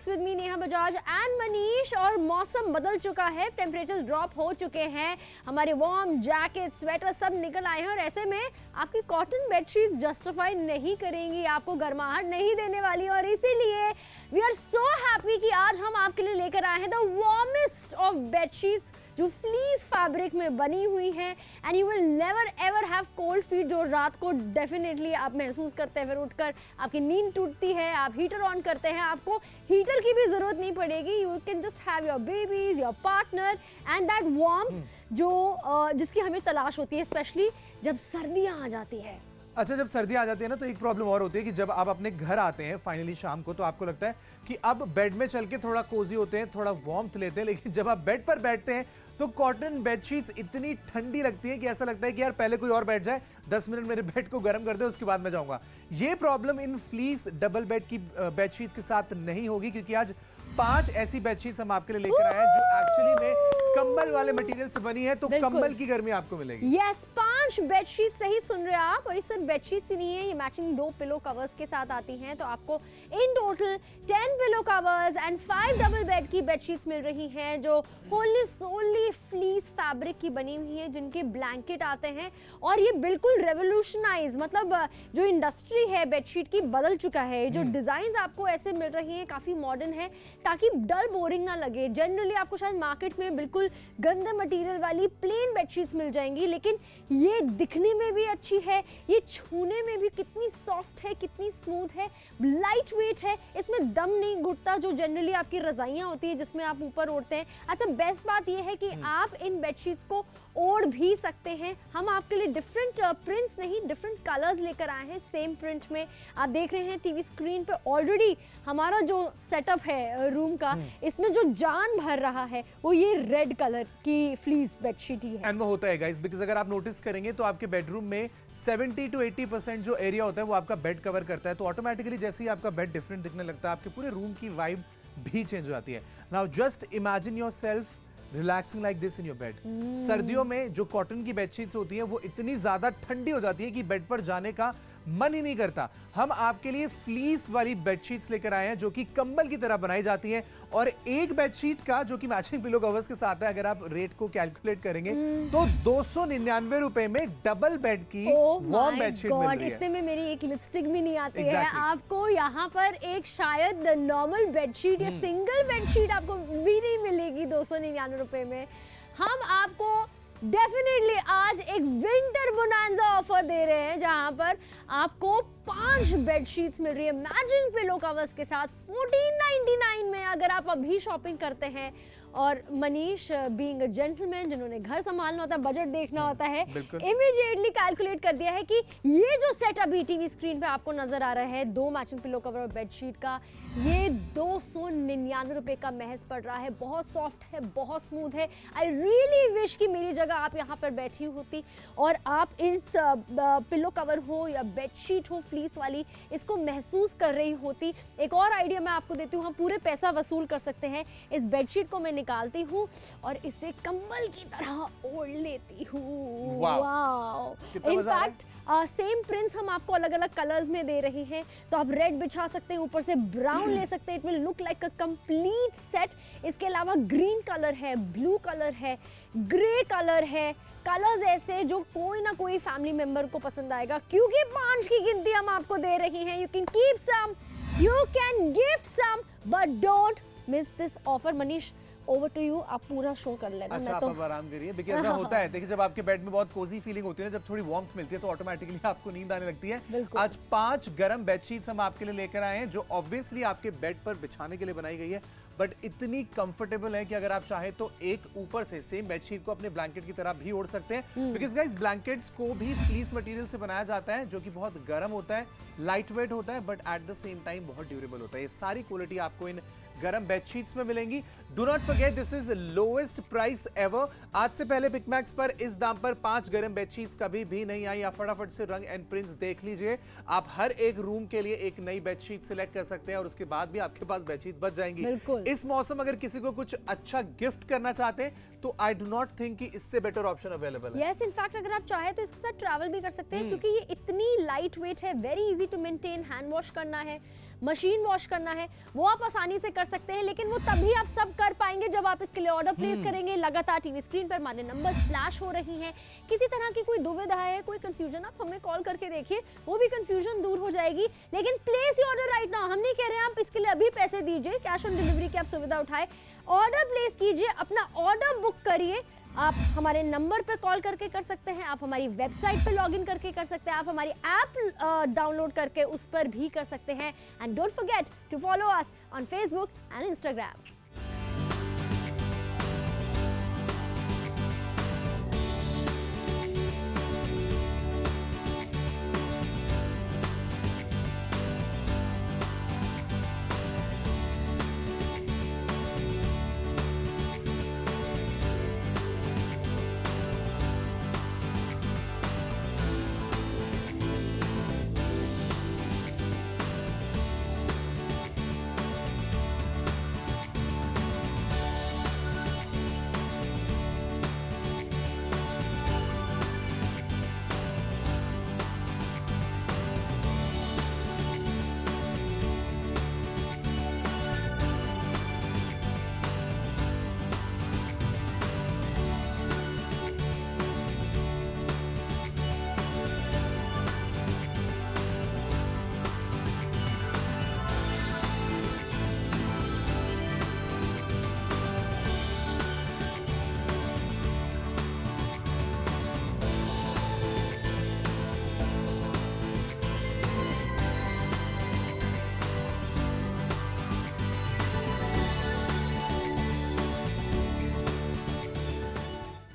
Max with me Neha Bajaj and Manish. और मौसम बदल चुका है, टेम्परेचर्स ड्रॉप हो चुके हैं, हमारे वार्म जैकेट स्वेटर सब निकल आए हैं और ऐसे में आपकी कॉटन बेडशीट्स जस्टिफाई नहीं करेंगी, आपको गर्माहट नहीं देने वाली। और इसीलिए वी आर सो हैप्पी कि आज हम आपके लिए लेकर आए हैं द वार्मेस्ट ऑफ बेडशीट्स जो फ्लीस फैब्रिक में बनी हुई हैं and you will never ever have cold feet, जो रात को डेफिनेटली आप महसूस करते हैं। फिर उठकर आपकी नींद टूटती है, आप हीटर ऑन करते हैं, आपको हीटर की भी जरूरत नहीं पड़ेगी। You can just have your babies, your partner and that warmth जो जिसकी हमें तलाश होती है, स्पेशली जब सर्दियां आ जाती है। अच्छा, जब सर्दी आ जाती है ना तो एक प्रॉब्लम और होती है कि जब आप अपने घर आते हैं फाइनली शाम को, तो आपको लगता है कि अब बेड में चल के थोड़ा कोजी होते हैं, थोड़ा वार्मथ लेते हैं, लेकिन जब आप बेड पर बैठते हैं तो कॉटन बेडशीट्स इतनी ठंडी लगती है कि ऐसा लगता है कि यार पहले कोई और बैठ जाए, 10 मिनट मेरे बेड को गर्म कर दे, उसके बाद मैं जाऊंगा। ये problem in fleece double bed की बेडशीट्स के साथ नहीं होगी, क्योंकि आज 5 ऐसी बेडशीट्स हम आपके लिए लेकर आए हैं जो एक्चुअली में कंबल वाले मटेरियल से बनी है, तो कंबल की गर्मी आपको मिलेगी। यस, 5 बेडशीट, सही सुन रहे हैं आप। और ये सिर्फ बेडशीट्स ही नहीं है, ये मैचिंग 2 पिलो कवर्स के साथ आती हैं, तो आपको in total 10 pillow covers and 5 double bed की बेडशीट्स मिल रही हैं जो होली सोली फ्लीस फैब्रिक की बनी हुई है, जिनके ब्लैंकेट आते हैं। और ये बिल्कुल रेवोल्यूशनाइज, मतलब जो इंडस्ट्री है बेडशीट की बदल चुका है। जो डिजाइन आपको ऐसे मिल रही हैं काफी मॉडर्न है, ताकि डल बोरिंग ना लगे। जनरली आपको शायद मार्केट में बिल्कुल गंदे मटेरियल वाली प्लेन बेडशीट्स मिल जाएंगी, लेकिन ये दिखने में भी अच्छी है, ये छूने में भी कितनी सॉफ्ट है, कितनी स्मूथ है, लाइट वेट है, इसमें दम नहीं घुटता जो जनरली आपकी रजाइयां होती है जिसमें आप ऊपर ओढ़ते हैं। अच्छा, बेस्ट बात ये है कि आप इन बेडशीट्स को ओढ़ भी सकते हैं। हम आपके लिए डिफरेंट प्रिंट्स नहीं, डिफरेंट कलर्स लेकर आए हैं सेम प्रिंट में। आप देख रहे हैं टीवी स्क्रीन पे ऑलरेडी हमारा जो सेटअप है रूम का, इसमें जो जान भर रहा है वो ये रेड कलर की फ्लीस बेडशीट ही है। एंड वो होता है गाइस, बिकॉज अगर आप नोटिस करेंगे तो आपके बेडरूम में 70 to 80% जो एरिया होता है वो आपका बेड कवर करता है, तो ऑटोमेटिकली जैसे ही आपका बेड डिफरेंट दिखने लगता है, आपके पूरे रूम की वाइब भी चेंज हो जाती है। Now just imagine yourself relaxing like this in your bed. सर्दियों में जो कॉटन की बेडशीट्स होती हैं वो इतनी ज्यादा ठंडी हो जाती है कि बेड पर जाने का मन ही नहीं करता। हम आपके लिए फ्लीस वाली बेडशीट्स लेकर आए हैं जो कि कंबल की तरह बनाई जाती हैं, और एक बेडशीट का जो कि मैचिंग पिलो कवर्स के साथ है, अगर आप रेट को कैलकुलेट करेंगे तो 299 रुपए में डबल बेड की वार्म बेडशीट मिल रही है। इतने में मेरी एक लिपस्टिक भी नहीं आती है। आपको यहाँ पर एक शायद नॉर्मल बेडशीट या सिंगल बेडशीट आपको भी नहीं मिलेगी 299 रुपए में। हम आपको डेफिनेटली आज एक विंटर बोनांजा ऑफर दे रहे हैं, जहां पर आपको 5 बेडशीट्स मिल रही है मैचिंग पिलो कवर्स के साथ 1499 में। अगर आप अभी शॉपिंग करते हैं, और मनीष बीइंग अ जेंटलमैन जिन्होंने घर संभालना होता है, बजट देखना होता है, इमीडिएटली कैलकुलेट कर दिया है कि ये जो सेट अभी टीवी स्क्रीन पे आपको नजर आ रहा है 2 मैचिंग पिलो कवर और बेडशीट का, ये 299 रुपए का महज पड़ रहा है। बहुत सॉफ्ट है, बहुत स्मूथ है। आई रियली विश कि मेरी जगह आप यहाँ पर बैठी होती और आप इस पिलो कवर हो या बेडशीट हो फ्लीस वाली, इसको महसूस कर रही होती। एक और आइडिया मैं आपको देती हूँ, हम पूरे पैसा वसूल कर सकते हैं। इस बेडशीट को मैं निकालती हूँ और इसे कंबल की तरह ओढ़ लेती हूँ। वाओ! इनफैक्ट सेम प्रिंट्स हम आपको अलग अलग कलर्स में दे रहे हैं, तो आप रेड बिछा सकते हैं, ऊपर से ब्राउन ले सकते हैं। It will look like a complete set. इसके अलावा ग्रीन कलर है, ब्लू कलर है, ग्रे कलर है, कलर्स ऐसे जो कोई ना कोई फैमिली मेंबर को पसंद आएगा। क्योंकि 5 की गिनती हम आपको दे रही हैं, you can keep some, you can gift some, but don't miss this offer. Manish, over to you, आप पूरा शो कर लेना। अच्छा, आप आराम करिए, बिकॉज़ ऐसा होता है। देखिए, जब आपके बेड में बहुत कोजी फीलिंग होती है ना, जब थोड़ी वार्मथ मिलती है तो ऑटोमेटिकली आपको नींद आने लगती है। आज 5 गरम बेडशीट्स हम आपके लिए लेकर आए हैं जो ऑब्वियसली आपके बेड पर बिछाने के लिए बनाई गई है, बट इतनी कंफर्टेबल है कि अगर आप चाहे तो एक ऊपर से सेम बेडशीट को अपने ब्लैंकेट की तरह भी ओढ़ सकते हैं। बिकॉज गाइस, ब्लैंकेट्स को भी फ्लीस मटेरियल से बनाया जाता है जो कि बहुत गर्म होता है, लाइट वेट होता है, but at the same time बहुत ड्यूरेबल होता है। ये सारी क्वालिटी आपको इन गरम बेडशीट्स में मिलेंगी। Do not forget, this is lowest price ever. आज से पहले पिकमैक्स पर इस दाम पर 5 गरम बेडशीट्स कभी भी नहीं आई। आप फटाफट से रंग एंड प्रिंट्स देख लीजिए। आप हर एक रूम के लिए एक नई बेडशीट सिलेक्ट कर सकते हैं और उसके बाद भी आपके पास बेडशीट्स बच जाएंगी। इस मौसम अगर किसी को कुछ अच्छा गिफ्ट करना चाहते हैं तो आई डू नॉट थिंक कि इससे बेटर ऑप्शन अवेलेबल है। यस, इनफैक्ट अगर आप चाहे तो इसके साथ ट्रैवल भी कर सकते हैं, क्योंकि ये इतनी लाइट वेट है, very easy to maintain, hand wash करना है, मशीन वॉश करना है, वो आप आसानी से कर सकते हैं, लेकिन वो तभी आप सब कर पाएंगे जब आप इसके लिए ऑर्डर प्लेस करेंगे। लगातार टीवी स्क्रीन पर हमारे नंबर फ्लैश हो रही हैं। किसी तरह की कोई दुविधा है, कोई कंफ्यूजन, आप हमें कॉल करके देखिए, वो भी कंफ्यूजन दूर हो जाएगी। लेकिन place your order right now. हम नहीं कह रहे हैं आप इसके लिए अभी पैसे दीजिए, कैश ऑन डिलीवरी की आप सुविधा उठाए, ऑर्डर प्लेस कीजिए, अपना ऑर्डर बुक करिए। आप हमारे नंबर पर कॉल करके कर सकते हैं, आप हमारी वेबसाइट पर लॉगिन करके कर सकते हैं, आप हमारी ऐप डाउनलोड करके उस पर भी कर सकते हैं। And don't forget to follow us on Facebook and Instagram.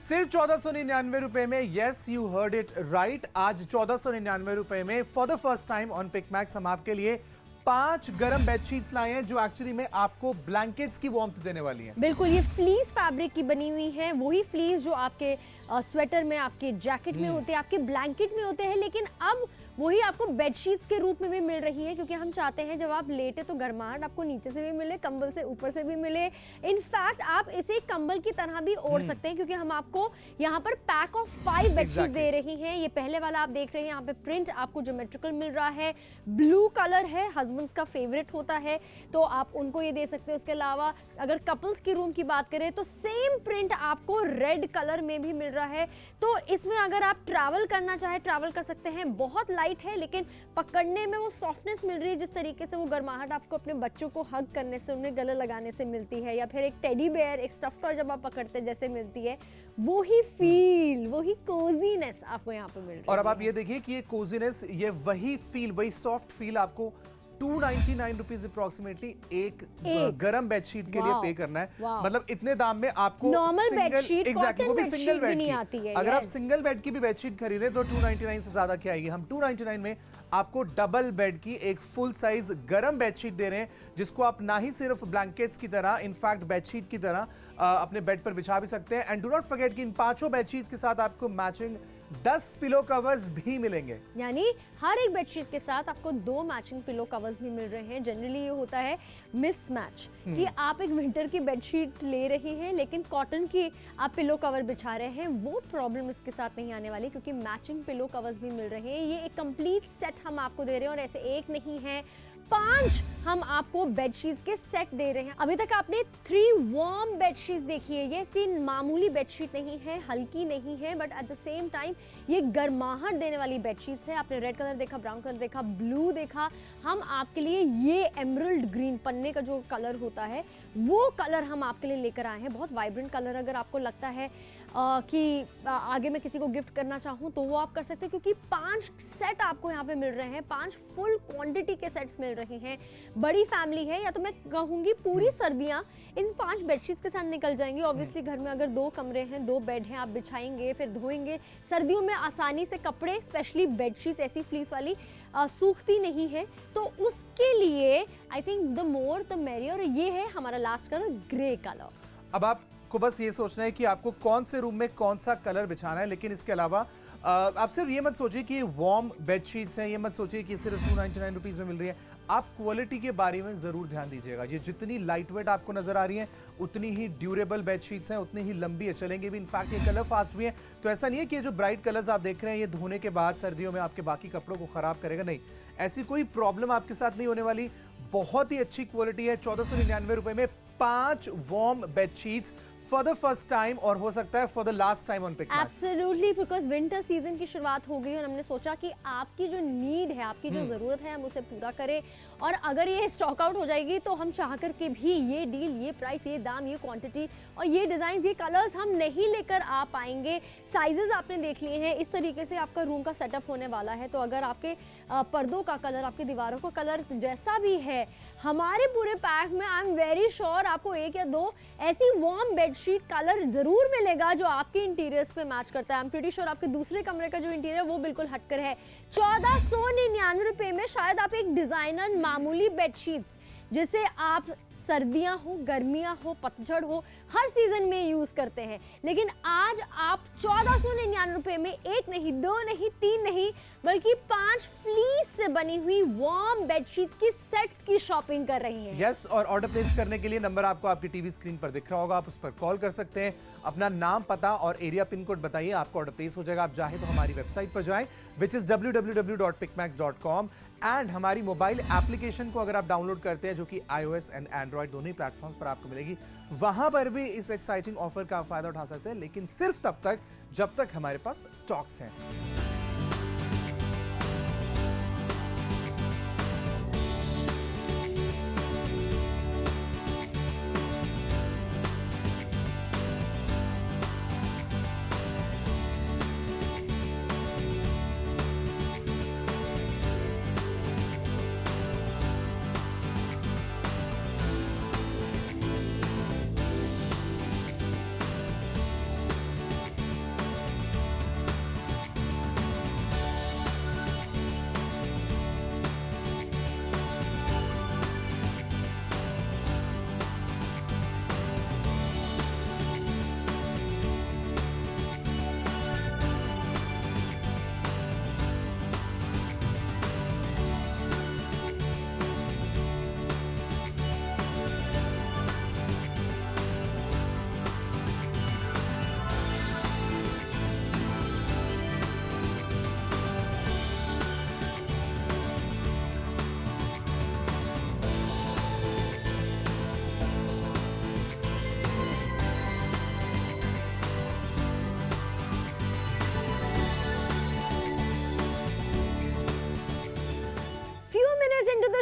सिर्फ 1499 रुपए में, yes you heard it right, आज 1499 रुपए में for the first time on Pick Max हम आपके लिए 5 गरम बेडशीट्स लाए हैं जो एक्चुअली में आपको ब्लैंकेट्स की वार्मथ देने वाली हैं। बिल्कुल, ये फ्लीस फैब्रिक की बनी हुई है, वही फ्लीस जो आपके स्वेटर में, आपके जैकेट में होते हैं, आपके ब्लैंकेट में होते हैं, लेकिन अब वही आपको बेडशीट्स के रूप में भी मिल रही है, क्योंकि हम चाहते हैं जब आप लेटे तो गर्माहट आपको नीचे से भी मिले, कंबल से ऊपर से भी मिले। इनफैक्ट आप इसे कंबल की तरह भी ओढ़ सकते हैं, क्योंकि हम आपको यहाँ पर पैक ऑफ 5 बेडशीट दे रही हैं। ये पहले वाला आप देख रहे हैं, यहाँ पे प्रिंट आपको ज्योमेट्रिकल मिल रहा है, ब्लू कलर है, हस्बैंड्स का फेवरेट होता है तो आप उनको ये दे सकते हैं। उसके अलावा अगर कपल्स की रूम की बात करें तो सेम प्रिंट आपको रेड कलर में भी मिल रहा है। तो इसमें अगर आप ट्रैवल करना चाहे ट्रैवल कर सकते हैं। बहुत लाइट है लेकिन पकड़ने में वो सॉफ्टनेस मिल रही है, जिस तरीके से वो गर्माहट आपको अपने बच्चों को हग करने से, उन्हें गले लगाने से मिलती है, या फिर एक टेडी बेयर, एक स्टफ्ड टॉय जब आप पकड़ते जैसे मिलती है, वो ही फील, वही कोजीनेस आपको यहाँ पे मिल रही है। और अब आप ये देखिए कि ये कोजीनेस, ये वही फील, वही सॉफ्ट फील आपको 299 रुपीज अप्रोक्सीमेटली एक गरम बेडशीट के लिए पे करना है। मतलब इतने दाम में आपको नॉर्मल बेडशीट, एग्जैक्टली, वो भी सिंगल बेड नहीं आती है। अगर आप सिंगल बेड की भी बेडशीट खरीदे तो 299 से ज्यादा क्या आएगी। हम 299 में आपको डबल बेड की एक फुल साइज गरम बेडशीट दे रहे हैं, जिसको आप ना ही सिर्फ ब्लैंकेट्स की तरह, इनफैक्ट बेडशीट की तरह अपने बेड पर बिछा भी सकते हैं। एंड डू नॉट फॉरगेट कि इन 5 बेडशीट्स के साथ आपको मैचिंग 10 पिलो कवर्स भी मिलेंगे। यानी हर एक बेडशीट के साथ आपको 2 मैचिंग पिलो कवर्स भी मिल रहे हैं। जनरली ये होता है मिसमैच कि आप एक विंटर की बेडशीट ले रही हैं लेकिन कॉटन की आप पिलो कवर बिछा रहे हैं, वो प्रॉब्लम इसके साथ नहीं आने वाली, क्योंकि मैचिंग पिलो कवर्स भी मिल रहे हैं। ये एक कंप्लीट सेट हम आपको दे रहे हैं, और ऐसे एक नहीं है, 5 हम आपको बेडशीट्स के सेट दे रहे हैं। अभी तक आपने 3 वार्म बेडशीट्स देखी है। ये सीन मामूली बेडशीट नहीं है, हल्की नहीं है, but at the same time ये गर्माहट देने वाली बेडशीट्स है। आपने रेड कलर देखा, ब्राउन कलर देखा, ब्लू देखा, हम आपके लिए ये एमरल्ड ग्रीन, पन्ने का जो कलर होता है वो कलर हम आपके लिए लेकर आए हैं। बहुत वाइब्रेंट कलर, अगर आपको लगता है कि आगे मैं किसी को गिफ्ट करना चाहूँ तो वो आप कर सकते हैं, क्योंकि 5 सेट आपको यहाँ पे मिल रहे हैं, 5 फुल क्वांटिटी के सेट्स मिल रहे हैं। बड़ी फैमिली है, या तो मैं कहूँगी पूरी सर्दियाँ इन 5 बेडशीट्स के साथ निकल जाएंगी। ऑब्वियसली घर में अगर 2 कमरे हैं, 2 बेड हैं, आप बिछाएंगे फिर धोएंगे। सर्दियों में आसानी से कपड़े, स्पेशली बेडशीट्स ऐसी फ्लीस वाली सूखती नहीं है, तो उसके लिए I think the more the merrier. ये है हमारा लास्ट कलर, ग्रे कलर। अब आपको बस ये सोचना है कि आपको कौन से रूम में कौन सा कलर बिछाना है, लेकिन इसके अलावा आप सिर्फ ये मत सोचिए कि वार्म बेडशीट्स हैं, ये मत सोचिए कि सिर्फ 299 रुपीज में मिल रही है। आप क्वालिटी के बारे में जरूर ध्यान दीजिएगा। ये जितनी लाइट वेट आपको नजर आ रही हैं, उतनी ही ड्यूरेबल बेडशीट्स हैं, उतनी ही लंबी है, चलेंगे भी। इनफैक्ट ये कलर फास्ट भी है, तो ऐसा नहीं है कि ये जो ब्राइट कलर्स आप देख रहे हैं ये धोने के बाद सर्दियों में आपके बाकी कपड़ों को खराब करेगा, नहीं, ऐसी कोई प्रॉब्लम आपके साथ नहीं होने वाली। बहुत ही अच्छी क्वालिटी है। 1499 रुपए में 5 warm bedsheets for the first time, और हो सकता है for the last time on PickMax. Absolutely, because winter season की शुरुआत हो गई और हमने सोचा कि आपकी जो नीड है, आपकी जो ज़रूरत है, हम उसे पूरा करें। और अगर ये स्टॉक आउट हो जाएगी तो हम चाह कर के भी ये डील, ये प्राइस, ये दाम, ये क्वांटिटी और ये डिज़ाइन, ये कलर्स हम नहीं लेकर आ पाएंगे। साइजेस आपने देख लिए हैं, इस तरीके से आपका रूम का सेटअप होने वाला है। तो अगर आपके पर्दों का कलर, आपकी दीवारों का कलर जैसा भी है, हमारे पूरे पैक में आई एम वेरी श्योर आपको 1 या 2 ऐसी वार्म बेडशीट कलर जरूर मिलेगा जो आपके इंटीरियर्स पे मैच करता है। आई एम प्रीटी श्योर आपके दूसरे कमरे का जो इंटीरियर वो बिल्कुल हटकर है। 1499 रुपए में शायद आप एक डिजाइनर मामूली बेडशीट्स, जिसे आप सर्दियां हो, गर्मियां हो, पतझड़ हो, हर सीजन में यूज करते हैं, लेकिन आज आप 1499 रुपए में 1 नहीं, 2 नहीं, 3 नहीं, बल्कि 5 फ्लीस से बनी हुई वार्म बेडशीट्स की सेट्स की शॉपिंग कर रही हैं। यस, और ऑर्डर प्लेस करने के लिए नंबर आपको आपकी टीवी स्क्रीन पर दिख रहा होगा, आप उस पर कॉल कर सकते हैं। अपना नाम, पता और एरिया पिन कोड बताइए, आपको ऑर्डर प्लेस हो जाएगा। आप चाहे तो हमारी वेबसाइट पर जाएं, विच इज www.picmax.com, एंड हमारी मोबाइल एप्लीकेशन को अगर आप डाउनलोड करते हैं, जो कि iOS एंड एंड्रॉइड दोनों ही प्लेटफॉर्म्स पर आपको मिलेगी, वहां पर भी इस एक्साइटिंग ऑफर का फायदा उठा सकते हैं, लेकिन सिर्फ तब तक जब तक हमारे पास स्टॉक्स हैं।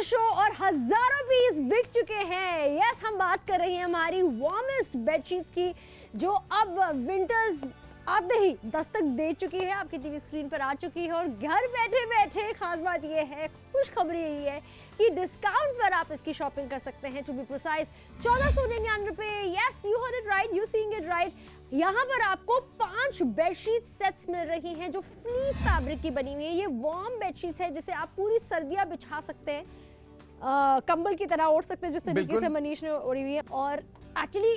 शो और हजारों पीस बिक चुके हैं। यस, हम बात कर रहे हैं हमारी वार्मेस्ट बेडशीट्स की, जो अब विंटर्स आते ही दस्तक दे चुकी है, आपकी टीवी स्क्रीन पर आ चुकी है। और घर बैठे बैठे खास बात ये है, खुशखबरी यही है कि डिस्काउंट पर आप इसकी शॉपिंग कर सकते हैं। टू बी प्रिसाइज 1499 रुपए। Yes, you heard it right, you seeing it right. यहाँ पर आपको 5 बेडशीट सेट्स मिल रही हैं जो फ्लीस फैब्रिक की बनी हुई है। ये वार्म बेडशीट्स है जिसे आप पूरी सर्दियां बिछा सकते हैं, कंबल की तरह ओढ़ सकते हैं, जिस तरीके से मनीष ने ओढ़ी हुई है। और एक्चुअली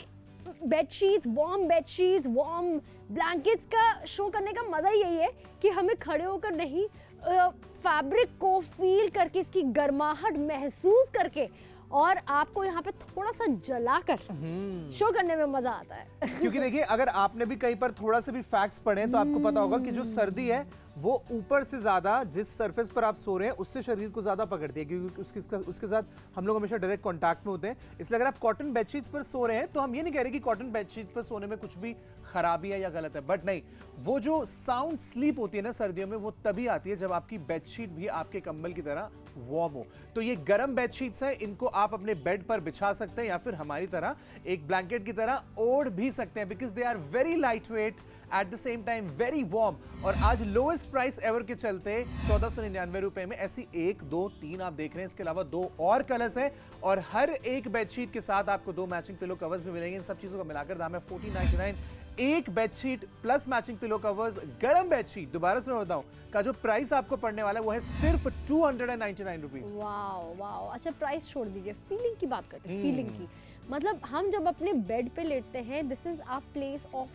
बेडशीट्स, वार्म ब्लैंकेट्स का शो करने का मजा यही है कि हमें खड़े होकर नहीं, फैब्रिक को फील करके, इसकी गर्माहट महसूस करके, और आपको यहाँ पे थोड़ा सा जलाकर शो करने में मजा आता है। क्योंकि देखिए, अगर आपने भी कहीं पर थोड़ा सा भी फैक्ट्स पढ़े तो आपको पता होगा कि जो सर्दी है वो ऊपर से ज्यादा जिस सरफेस पर आप सो रहे हैं उससे शरीर को ज्यादा पकड़ती है, क्योंकि उसके साथ हम लोग हमेशा डायरेक्ट कांटेक्ट में होते हैं। इसलिए अगर आप कॉटन बेडशीट्स पर सो रहे हैं तो हम ये नहीं कह रहे कि कॉटन बेडशीट्स पर सोने में कुछ भी खराबी है या गलत है, बट नहीं, वो जो साउंड स्लीप होती है ना सर्दियों में, वो तभी आती है जब आपकी बेडशीट भी आपके कंबल की तरह वार्म हो। तो ये गर्म बेडशीट्स हैं, इनको आप अपने बेड पर बिछा सकते हैं या फिर हमारी तरह एक ब्लैंकेट की तरह ओढ़ भी सकते हैं, because they are very light weight, at the same time very warm. और आज लोएस्ट प्राइस एवर के चलते 1499 रुपए में ऐसी 1, 2, 3 आप देख रहे हैं, इसके अलावा 2 और कलर्स हैं, और हर एक बेडशीट के साथ आपको 2 मैचिंग पिलो कवर्स भी मिलेंगे। इन सब चीजों का मिलाकर दाम है 1499। एक bedsheet plus matching pillow covers, गरम बेडशीट, दोबारा से मैं बताऊं, का जो प्राइस आपको पड़ने वाला है वो है सिर्फ 299 रुपीज। वाओ वाओ, अच्छा प्राइस छोड़ दीजिए, फीलिंग की बात करते हैं। फीलिंग की मतलब, हम जब अपने बेड पे लेटते हैं, this is our place of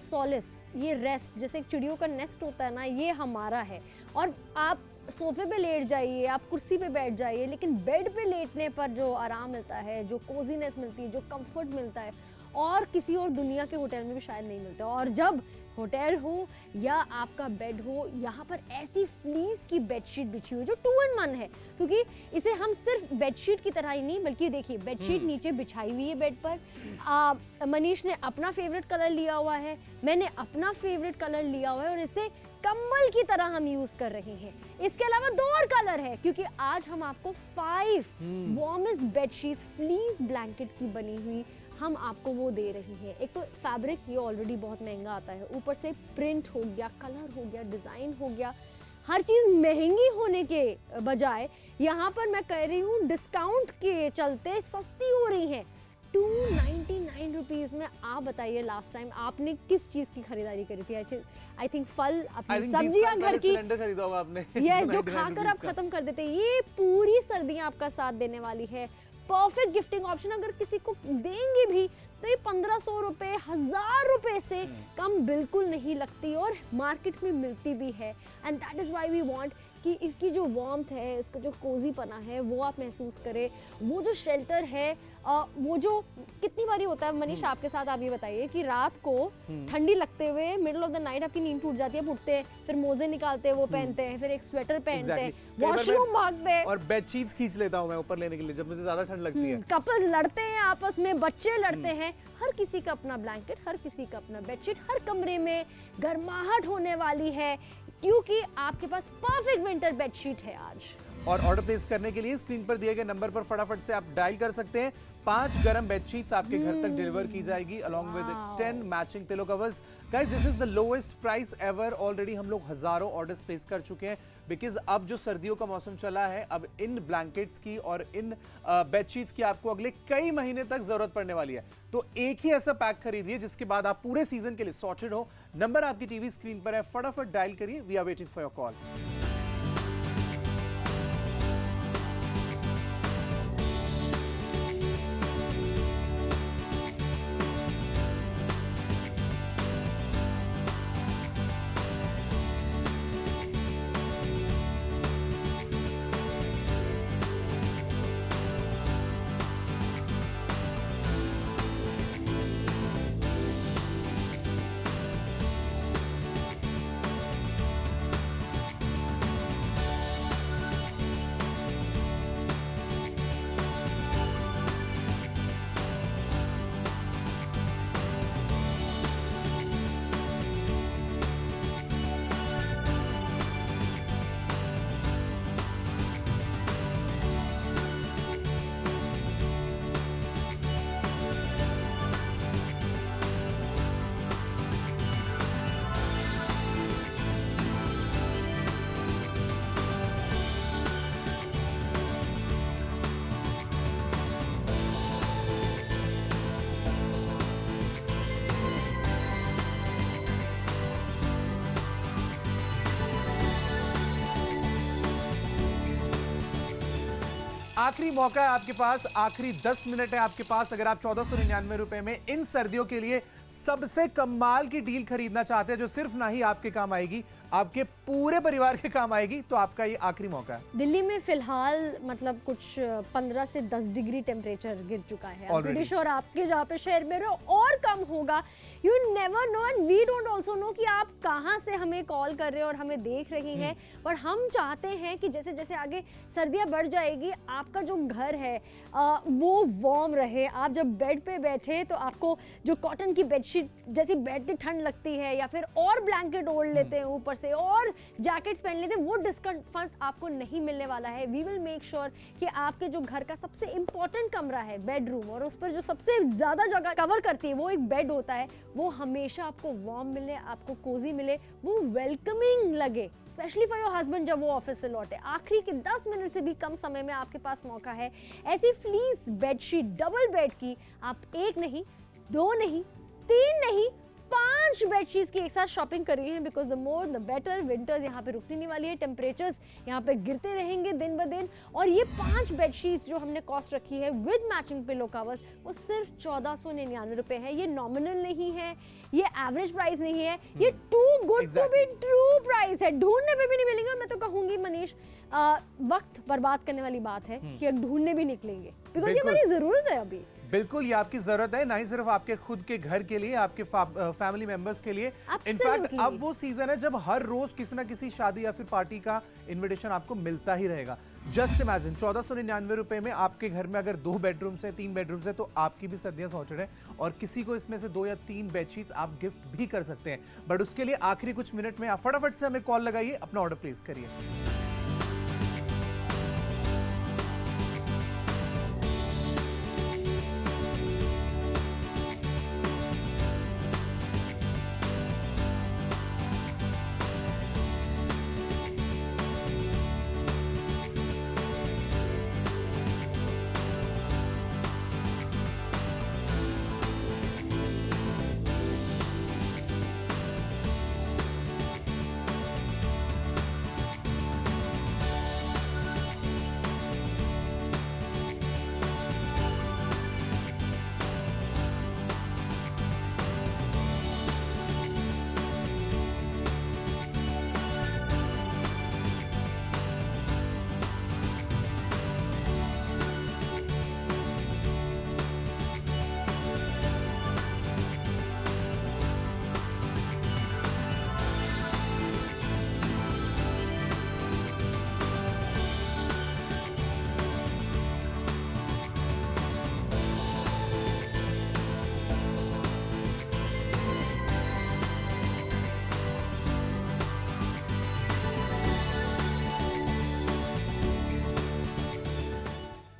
solace, ये रेस्ट, जैसे चिड़ियों का नेस्ट होता है ना, ये हमारा है। और आप सोफे पे लेट जाइए, आप कुर्सी पे बैठ जाइए, लेकिन बेड पे लेटने पर जो आराम मिलता है, जो कोजीनेस मिलती है, जो कंफर्ट मिलता है, और किसी और दुनिया के होटल में भी शायद नहीं मिलते। और जब होटल हो या आपका बेड हो, यहाँ पर ऐसी फ्लीस की बेडशीट बिछी हुई जो 2 in 1 है, क्योंकि इसे हम सिर्फ बेडशीट की तरह ही नहीं, बल्कि देखिए बेडशीट नीचे बिछाई हुई है बेड पर। मनीष ने अपना फेवरेट कलर लिया हुआ है, मैंने अपना फेवरेट कलर लिया हुआ है और इसे कंबल की तरह हम यूज कर रहे हैं। इसके अलावा 2 और कलर है, क्योंकि आज हम आपको 5 वार्मेस्ट बेडशीट्स फ्लीस ब्लैंकेट की बनी हुई हम आपको वो दे रही हैं। एक तो फैब्रिक ये ऑलरेडी बहुत महंगा आता है, ऊपर से प्रिंट हो गया, कलर हो गया, डिज़ाइन हो गया, हर चीज़ महंगी होने के बजाय यहाँ पर मैं कह रही हूँ डिस्काउंट के चलते सस्ती हो रही हैं। 299 रुपीज़ में। आप बताइए लास्ट टाइम आपने किस चीज़ की खरीदारी करी थी? आई थिंक फल, अपनी सब्जियां घर की खरीदा होगा आपने। यस, जो खाकर आप खत्म कर देते। ये पूरी सर्दियां आपका साथ देने वाली है। परफेक्ट गिफ्टिंग ऑप्शन, अगर किसी को देंगे भी तो ये 1500 रुपए, 1000 रुपए से कम बिल्कुल नहीं लगती और मार्केट में मिलती भी है। And that is why we want कि इसकी जो वार्मथ है, इसका जो कोजीपना है वो आप महसूस करें। वो जो शेल्टर है, वो जो कितनी बारी होता है मनीष आपके साथ, आप ये बताइए कि रात को ठंडी लगते हुए मिडिल ऑफ द नाइट आपकी नींद टूट जाती है, उठते हैं, फिर मोजे निकालते हैं, वो पहनते हैं, फिर एक स्वेटर पहनते हैं, वॉशरूम भागते हैं और बेडशीट्स खींच लेता हूं मैं ऊपर लेने के लिए जब मुझे ज्यादा ठंड लगती है। कपल्स लड़ते हैं आपस में, बच्चे लड़ते हैं, हर किसी का अपना ब्लैंकेट, हर किसी का अपना बेडशीट, हर कमरे में गर्माहट होने वाली है क्योंकि आपके पास परफेक्ट विंटर बेडशीट है आज। और ऑर्डर प्लेस करने के लिए स्क्रीन पर दिए गए नंबर पर फटाफट से आप डायल कर सकते हैं। 5 गरम बेडशीट्स आपके घर तक डिलीवर की जाएगी along with 10 matching pillow covers. Guys, this is the lowest price ever. Already हम लोग हजारों ऑर्डर्स प्लेस कर चुके हैं बिकॉज अब जो सर्दियों का मौसम चला है, अब इन ब्लैंकेट्स की और इन बेडशीट्स की आपको अगले कई महीने तक जरूरत पड़ने वाली है। तो एक ही ऐसा पैक खरीदिए जिसके बाद आप पूरे सीजन के लिए सॉर्टेड हो। नंबर आपकी टीवी स्क्रीन पर है, फटाफट डायल करिए। We are waiting for your call. आखिरी मौका है आपके पास, आखिरी 10 मिनट है आपके पास। अगर आप 1499 रुपए में इन सर्दियों के लिए सबसे कमाल की डील खरीदना चाहते हैं जो सिर्फ ना ही आपके काम आएगी, आपके पूरे परिवार के काम आएगी, तो आपका ये आखिरी मौका है। दिल्ली में फिलहाल मतलब कुछ 15 से 10 डिग्री टेम्परेचर गिर चुका है ब्रिटिश, और आपके जहाँ पे शहर में और कम होगा। You never know and we don't also know कि आप कहाँ से हमें कॉल कर रहे हैं और हमें देख रही हैं, पर हम चाहते हैं कि जैसे जैसे आगे सर्दियाँ बढ़ जाएगी, आपका जो घर है वो वार्म रहे। आप जब बेड पे बैठे तो आपको जो कॉटन की बेडशीट जैसी बैठती ठंड लगती है, या फिर और ब्लैंकेट ओढ़ लेते हैं ऊपर से और जैकेट्स पहन लेते हैं, वो डिस्कम्फर्ट आपको नहीं मिलने वाला है। वी विल मेक श्योर कि आपके जो घर का सबसे इंपॉर्टेंट कमरा है बेडरूम, और उस पर जो सबसे ज्यादा जगह कवर करती है वो एक बेड होता है, वो हमेशा आपको वार्म मिले, आपको कोजी मिले, वो वेलकमिंग लगे, स्पेशली फॉर योर हस्बैंड जब वो ऑफिस से लौटे। आखिरी के 10 मिनट से भी कम समय में आपके पास मौका है ऐसी फ्लीस बेडशीट डबल बेड की। आप एक नहीं, 2 नहीं, 3 नहीं, 5 बेडशीट्स की एक साथ शॉपिंग करी है, because the more the better. Winters यहाँ पे रुकने नहीं वाली है, टेम्परेचर्स यहाँ पे गिरते रहेंगे दिन ब दिन, और ये 5 बेडशीट्स जो हमने कॉस्ट रखी है विद मैचिंग पिलो कवर्स, वो सिर्फ 1499 रुपए है। ये नॉमिनल नहीं है, ये एवरेज प्राइस नहीं है, ये too good to be true price है। ढूंढने पे भी नहीं मिलेंगे, और मैं तो कहूंगी मनीष वक्त बर्बाद करने वाली बात है कि ढूंढने भी निकलेंगे। बिकॉज ये हमारी जरूरत है अभी। बिल्कुल, ये आपकी जरूरत है, ना ही सिर्फ आपके खुद के घर के लिए, आपके फैमिली मेंबर्स के लिए। इनफैक्ट अब वो सीजन है जब हर रोज किसी ना किसी शादी या फिर पार्टी का इनविटेशन आपको मिलता ही रहेगा। जस्ट इमेजिन 1499 रुपए में आपके घर में अगर 2 बेडरूम्स है, 3 बेडरूम्स है, तो आपकी भी सर्दियां सौचड़ है और किसी को इसमें से 2 या 3 बेडशीट्स आप गिफ्ट भी कर सकते हैं। बट उसके लिए आखिरी कुछ मिनट में आप फटाफट से हमें कॉल लगाइए, अपना ऑर्डर प्लेस करिए।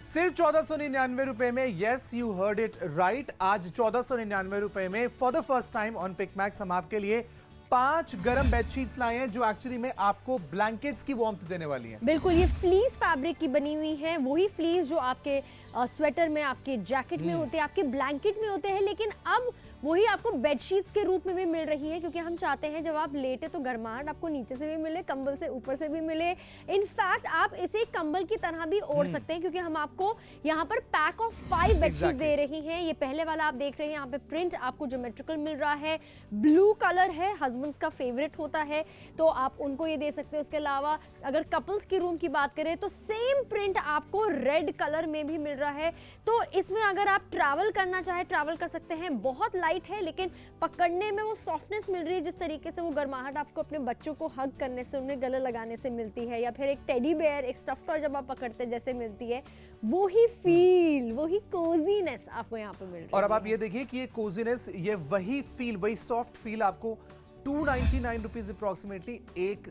सिर्फ 1499 रुपए में, yes you heard it right, आज 1499 रुपए में for the first time on Pick Max हम आपके लिए 5 गरम बेडशीट्स लाए हैं जो एक्चुअली में आपको ब्लैंकेट्स की वार्मथ देने वाली हैं। बिल्कुल, ये फ्लीस फैब्रिक की बनी हुई है, वही फ्लीस जो आपके स्वेटर में, आपके जैकेट में होते हैं, आपके ब्लैंकेट में होते हैं, लेकिन अब वही आपको बेडशीट्स के रूप में भी मिल रही है, क्योंकि हम चाहते हैं जब आप लेटे तो गर्माहट आपको नीचे से भी मिले, कंबल से ऊपर से भी मिले। इनफैक्ट आप इसे कंबल की तरह भी ओढ़ सकते हैं, क्योंकि हम आपको यहाँ पर पैक ऑफ 5 बेडशीट दे रही हैं। ये पहले वाला आप देख रहे हैं, यहाँ पे प्रिंट आपको ज्योमेट्रिकल मिल रहा है, ब्लू कलर है, हस्बैंड्स का फेवरेट होता है तो आप उनको ये दे सकते हैं। उसके अलावा अगर कपल्स की रूम की बात करें तो सेम प्रिंट आपको रेड कलर में भी मिल रहा है। तो इसमें अगर आप ट्रैवल करना चाहे ट्रैवल कर सकते हैं। बहुत लाइट है लेकिन पकड़ने में वो सॉफ्टनेस मिल रही है, जिस तरीके से वो गर्माहट आपको अपने बच्चों को हग करने से, उन्हें गले लगाने से मिलती है, या फिर एक टेडी बेयर, एक स्टफ्ड टॉय जब आप पकड़ते हैं जैसे मिलती है, वो ही फील, वही कोजीनेस आपको यहाँ पे मिल रही है। और अब आप ये देखिए कि ये कोजीनेस, ये वही फील, वही सॉफ्ट फील आपको 299 रुपीज अप्रोक्सीमेटली एक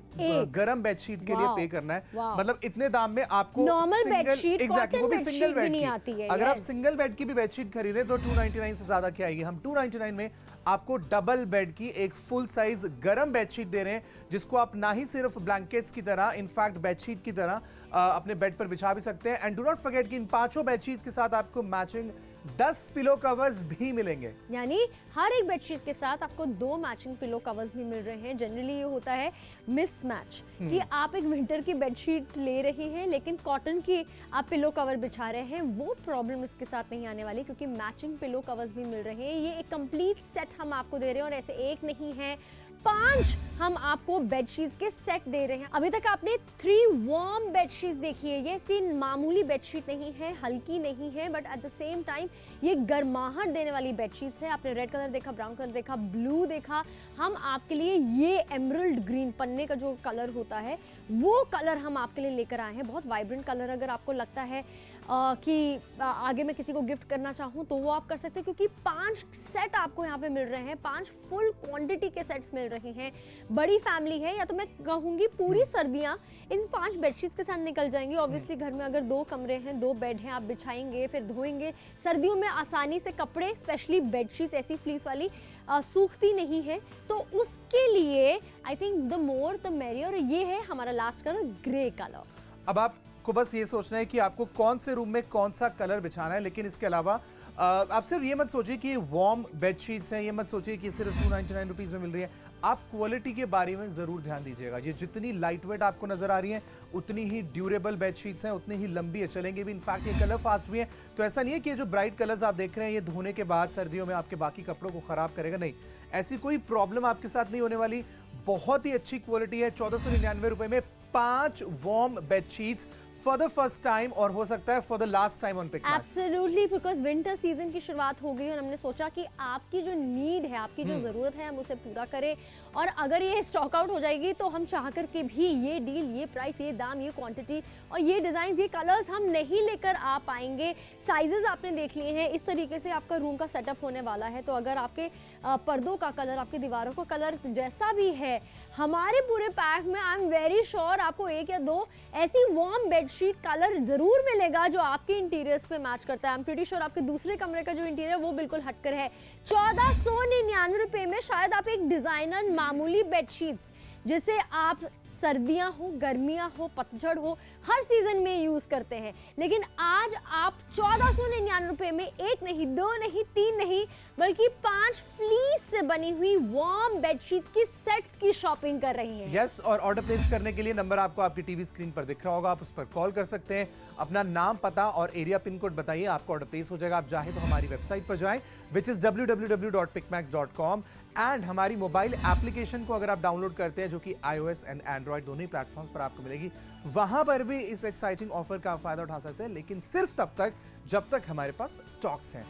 गरम बेडशीट के लिए पे करना है। मतलब इतने दाम में आपको नॉर्मल बेडशीट, एग्जैक्टली वो भी सिंगल बेड नहीं आती है। अगर आप सिंगल बेड की भी बेडशीट खरीदे तो 299 से ज्यादा क्या आएगी। हम 299 में आपको डबल बेड की एक फुल साइज गरम बेडशीट दे रहे हैं, जिसको आप ना ही सिर्फ ब्लैंकेट्स की तरह, इनफैक्ट बेडशीट की तरह अपने बेड पर बिछा भी सकते हैं। एंड डू नॉट फॉरगेट कि इन 5 बेडशीट के साथ आपको मैचिंग 10 पिलो कवर्स भी मिलेंगे। यानी हर एक बेडशीट के साथ आपको 2 मैचिंग पिलो कवर्स भी मिल रहे हैं। जनरली ये होता है मिसमैच कि आप एक विंटर की बेडशीट ले रहे हैं लेकिन कॉटन की आप पिलो कवर बिछा रहे हैं, वो प्रॉब्लम इसके साथ नहीं आने वाली, क्योंकि मैचिंग पिलो कवर्स भी मिल रहे हैं। ये एक कंप्लीट सेट हम आपको दे रहे हैं, और ऐसे एक नहीं है, 5 हम आपको बेडशीट्स के सेट दे रहे हैं। अभी तक आपने 3 वार्म बेडशीट्स देखी है। ये सीन मामूली बेडशीट नहीं है, हल्की नहीं है, but at the same time ये गर्माहट देने वाली बेडशीट्स है। आपने रेड कलर देखा, ब्राउन कलर देखा, ब्लू देखा, हम आपके लिए ये एमरल्ड ग्रीन, पन्ने का जो कलर होता है वो कलर हम आपके लिए लेकर आए हैं। बहुत वाइब्रेंट कलर, अगर आपको लगता है कि आगे मैं किसी को गिफ्ट करना चाहूँ तो वो आप कर सकते हैं, क्योंकि 5 सेट आपको यहाँ पे मिल रहे हैं, 5 फुल क्वांटिटी के सेट्स मिल रहे हैं। बड़ी फैमिली है, या तो मैं कहूँगी पूरी सर्दियाँ इन 5 बेडशीट्स के साथ निकल जाएंगी। ऑब्वियसली घर में अगर 2 कमरे हैं, 2 बेड हैं, आप बिछाएंगे फिर धोएंगे। सर्दियों में आसानी से कपड़े, स्पेशली बेडशीट्स ऐसी फ्लीस वाली सूखती नहीं है, तो उसके लिए I think the more the merrier. ये है हमारा लास्ट कलर, ग्रे कलर। अब आपको बस ये सोचना है कि आपको कौन से रूम में कौन सा कलर बिछाना है, लेकिन इसके अलावा आप सिर्फ ये मत सोचिए कि वार्म बेडशीट्स हैं, ये मत सोचिए कि सिर्फ 299 रुपीज में मिल रही है। आप क्वालिटी के बारे में जरूर ध्यान दीजिएगा। ये जितनी लाइट वेट आपको नजर आ रही है उतनी ही ड्यूरेबल बेडशीट्स हैं, उतनी ही लंबी है, चलेंगे भी। इनफैक्ट ये कलर फास्ट भी है, तो ऐसा नहीं है कि ये जो ब्राइट कलर्स आप देख रहे हैं ये धोने के बाद सर्दियों में आपके बाकी कपड़ों को खराब करेगा, नहीं, ऐसी कोई प्रॉब्लम आपके साथ नहीं होने वाली। बहुत ही अच्छी क्वालिटी है। 1499 रुपए में 5 warm bedsheets for the first time और हो सकता है for the last time on PickMax. Absolutely, because winter season की शुरुआत हो गई और हमने सोचा कि आपकी जो नीड है, आपकी जो ज़रूरत है, हम उसे पूरा करें। और अगर ये स्टॉक आउट हो जाएगी तो हम चाह कर के भी ये डील, ये प्राइस, ये दाम, ये क्वांटिटी और ये डिज़ाइन, ये कलर्स हम नहीं लेकर आ पाएंगे। साइजेस आपने देख लिए हैं, इस तरीके से आपका रूम का सेटअप होने वाला है। तो अगर आपके पर्दों का कलर, आपकी दीवारों का कलर जैसा भी है, हमारे पूरे पैक में आई एम वेरी श्योर आपको एक या दो ऐसी वार्म बेडशीट कलर जरूर मिलेगा जो आपके इंटीरियर्स पे मैच करता है। आई एम प्रीटी श्योर आपके दूसरे कमरे का जो इंटीरियर है वो बिल्कुल हटकर है। 1499 रुपए में शायद आप एक डिजाइनर मामूली बेडशीट्स, जिसे आप सर्दियां हो, गर्मियां हो, पतझड़ हो, हर सीजन में यूज करते हैं, लेकिन आज आप 1499 रुपए में एक नहीं, दो नहीं, तीन नहीं, बल्कि 5 फ्लीस से बनी हुई वार्म बेडशीट्स की सेट्स की शॉपिंग कर रही हैं। यस, और ऑर्डर प्लेस करने के लिए नंबर आपको आपकी टीवी स्क्रीन पर दिख रहा होगा, आप उस पर कॉल कर सकते हैं। अपना नाम, पता और एरिया पिन कोड बताइए, आपको ऑर्डर प्लेस हो जाएगा। आप चाहे तो हमारी वेबसाइट पर जाएं which is www.picmax.com एंड हमारी मोबाइल एप्लीकेशन को अगर आप डाउनलोड करते हैं, जो कि iOS एंड एंड्रॉइड दोनों ही प्लेटफॉर्म्स पर आपको मिलेगी, वहां पर भी इस एक्साइटिंग ऑफर का फायदा उठा सकते हैं, लेकिन सिर्फ तब तक जब तक हमारे पास स्टॉक्स हैं।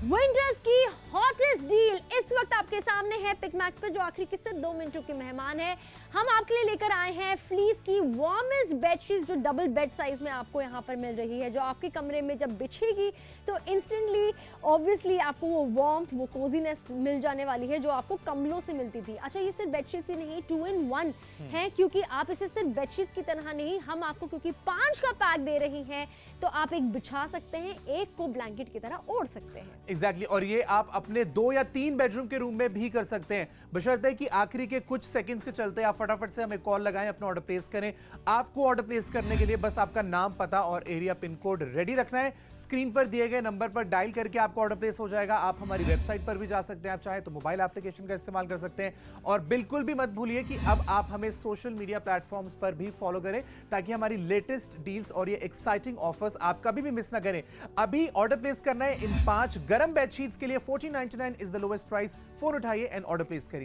विंटर्स की हॉटेस्ट डील इस वक्त आपके सामने है पिकमैक्स पे, जो आखिरी के सिर्फ 2 मिनटों के मेहमान है। हम आपके लिए लेकर आए हैं फ्लीस की वार्मेस्ट बेडशीट्स, जो डबल बेड साइज में आपको यहाँ पर मिल रही है, जो आपके कमरे में जब बिछेगी तो इंस्टेंटली ऑब्वियसली आपको वो वार्मथ, वो कोजीनेस मिल जाने वाली है जो आपको कम्बलों से मिलती थी। अच्छा, ये सिर्फ बेडशीट्स ही नहीं, 2 in 1 है, क्योंकि आप इसे सिर्फ बेडशीट्स की तरह नहीं, हम आपको क्योंकि 5 का पैक दे रही हैं, तो आप एक बिछा सकते हैं, एक को ब्लैंकेट की तरह ओढ़ सकते हैं। एग्जैक्टली, और ये आप अपने 2 या 3 बेडरूम के रूम में भी कर सकते हैं, बशर्ते कि आखिरी के कुछ सेकंड्स के चलते आप फटाफट से हमें कॉल लगाएं, अपना ऑर्डर प्लेस करें। आपको ऑर्डर प्लेस करने के लिए बस आपका नाम, पता और एरिया पिन कोड रेडी रखना है। स्क्रीन पर दिए गए नंबर पर डायल करके आपका ऑर्डर प्लेस हो जाएगा। आप हमारी वेबसाइट पर भी जा सकते हैं, आप चाहे तो मोबाइल एप्लीकेशन का इस्तेमाल कर सकते हैं। और बिल्कुल भी मत भूलिए कि अब आप हमें सोशल मीडिया प्लेटफॉर्म्स पर भी फॉलो करें, ताकि हमारी लेटेस्ट डील्स और ये एक्साइटिंग ऑफर्स आप कभी भी मिस ना करें। अभी ऑर्डर प्लेस करना है इन 5 गर्म बेडशीट्स के लिए। 1499 is the lowest price. Phone उठाइए एंड ऑर्डर प्लेस करिए।